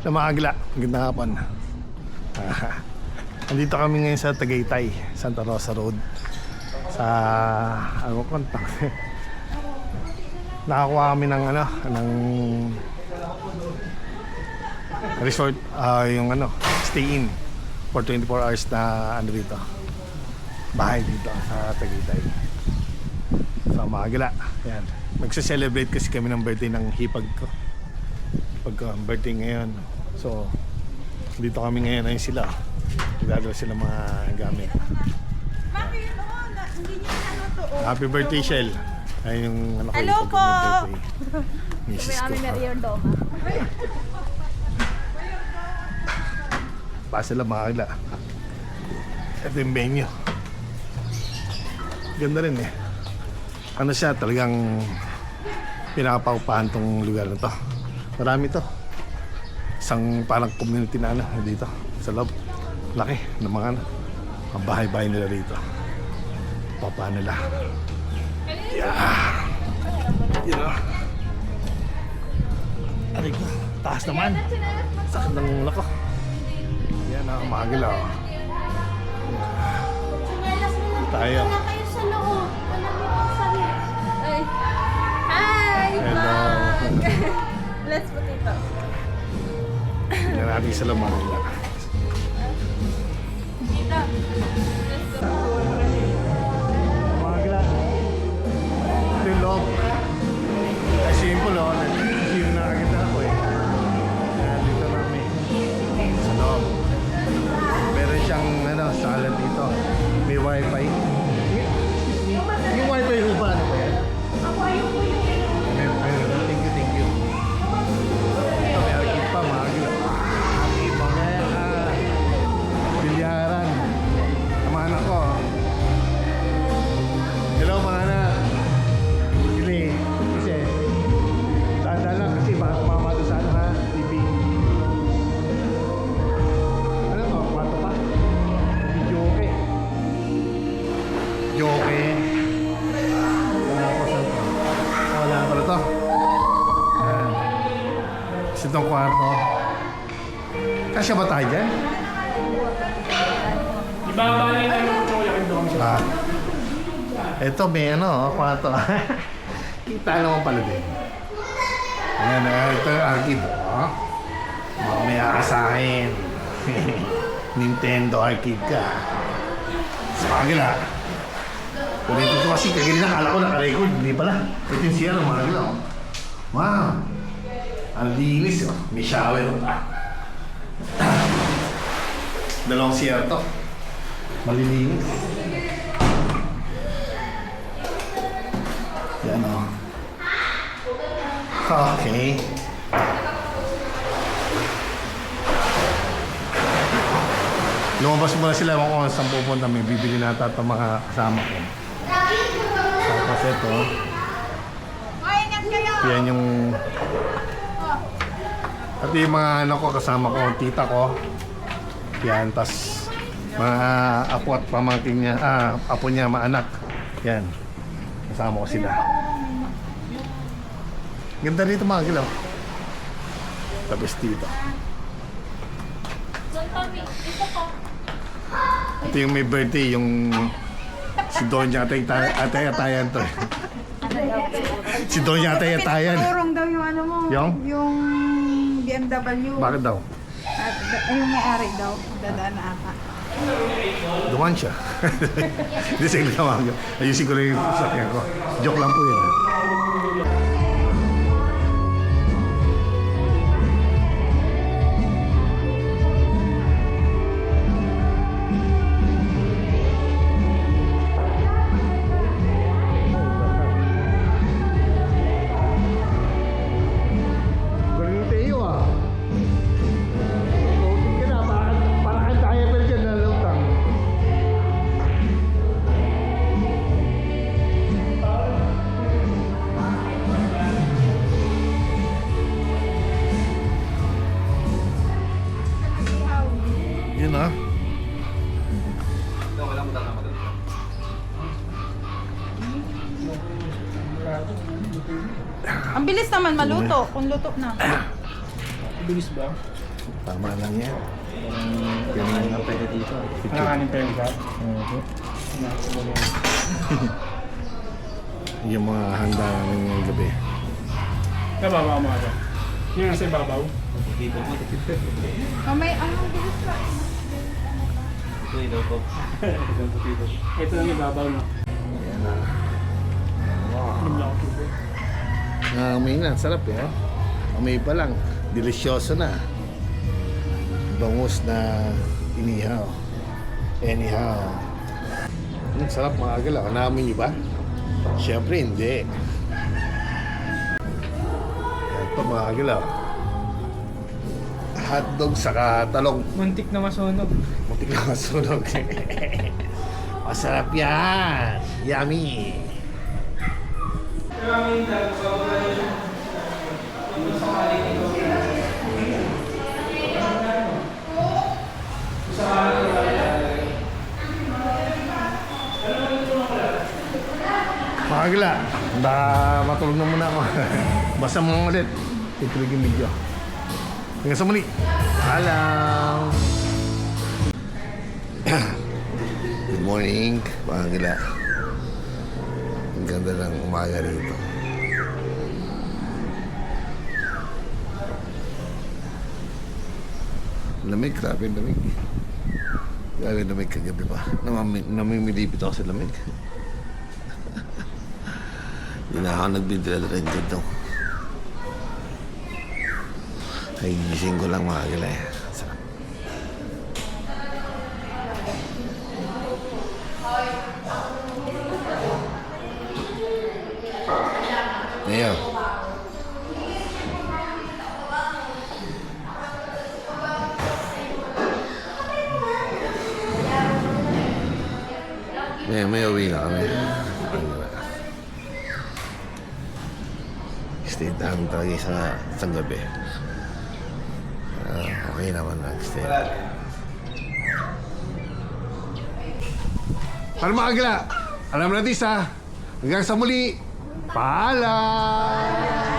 na maagla. Magandang hapon. Andito kami ngayon sa Tagaytay, Santa Rosa Road. Sa ano kontak. Nakakuha kami ng ano, ng resort, yung ano, stay in for 24 hours na ano dito. Bahay dito sa Tagaytay. So maagla. Yan. Magse-celebrate kasi kami ng birthday ng hipag ko. Birthday ngayon. So dito kami ngayon, ayun sila. Nagdadala sila mga gamit. Happy birthday, Shell. Ayun yung ano ko. Hello po. Misis ko. Kami meriendoma. Pa sila makakila. Ito yung venue. Ganda rin eh. Ano siya, talagang pinakapaupahan tong lugar na to. Marami to. Isang parang community na ano dito sa loob. Laki ng mga ano, ang bahay-bahay nila dito. Papahan nila. Yeah. You know. Aray ko, taas naman. Sakit ng ulo ko. Yan ang makagila. Tayo. Hi! Hello. Let's put it up. Tingnan natin sila Manila. Magla. Ito yung loob. Ay simple o. Hindi na nakakita ako eh. Kaya dito namin. Sa loob. Meron siyang ano, salat dito. May wifi. Yung wifi yung ba? Ano ba yan? Thank you. Ito may arcade pa, magla. Bilyaran. Sama anak ko. Hello mga anak. Sili. Kasi dahan-dahan lang kasi baka tumama doon sa ano ha, TV. Ano to? Kwarto pa? Joke. Joke. Wala ko saan to. Wala pala to. Ayan. Kasi itong kwarto. Kasya ba tayo dyan? Ito may ano, kwarto. Kita naman pala din. Ayan, ito yung arcade. Mamaya ka sa akin. Nintendo arcade ka. Spagil ha. Kung ito ito kasi kagili na, kala ko naka-record. Hindi pala. Ito yung CR, mga gila. Wow. Ang linis. May shower. Dalawang CR to. Malilinis. Yan o. Okay. Lumabas muna sila kung saan pupunta. May bibili na ata itong mga kasama ko. Tapos ito. Yan yung... At yung mga ano ko, kasama ko, tita ko. Yan, tas mga apo at pamangkin niya, apo niya, mga anak. Yan, kasama ko sila. Ganda rito mga kilaw. Tapos dito. Ito yung may birthday, yung si Doña Atay-Atayan to. Si Doña Atay-Atayan. Turong daw yung ano mo. Yung BMW. Bakit daw? Yung may-ari daw. Dadaan na ata. Duman siya. Hindi siya ginawa. Ayusin ko lang yung sakyan ko. Joke lang po yun. Yun ah. Ang bilis naman maluto kung luto na. Bilis ba? Tama lang yan. Galing na pwede dito. Nakakanin pa yung gat. Yung mga handa namin ngayong gabi. Nababaw mo ito. Yung nasa ibabaw. May bilis pa. Ito ang ibabaw na. Ayan na. Inom lang ako tubig. Amoy na, sarap eh. Amoy pa lang, delisyoso na. Bangus na inihaw. Anyhow. Sarap mga agala. Naamoy niyo ba? Siyempre hindi. Ito mga agala. Hotdog saka talong. Muntik na masunog. Muntik na masunog. Masarap yan. Yummy. Makagala, matulog na muna ako. Basta mo ulit. Ituloy yung video. Hanggang sa muli. Paalam. Good morning, Makagala. Ang ganda ng umaga rito. Lamig, grabe yung lamig. Grabe yung lamig kagabi pa. Namimilipit ako sa lamig. Hindi na ako nagbibigay rin dito. Ay, gising ko lang mga gila eh. Sarap. Ngayon. May uwi na kami. Stay down talaga sa isang gabi. Okay naman nag-stay. Para makagala, alam natin sa hanggang sa muli, paalam!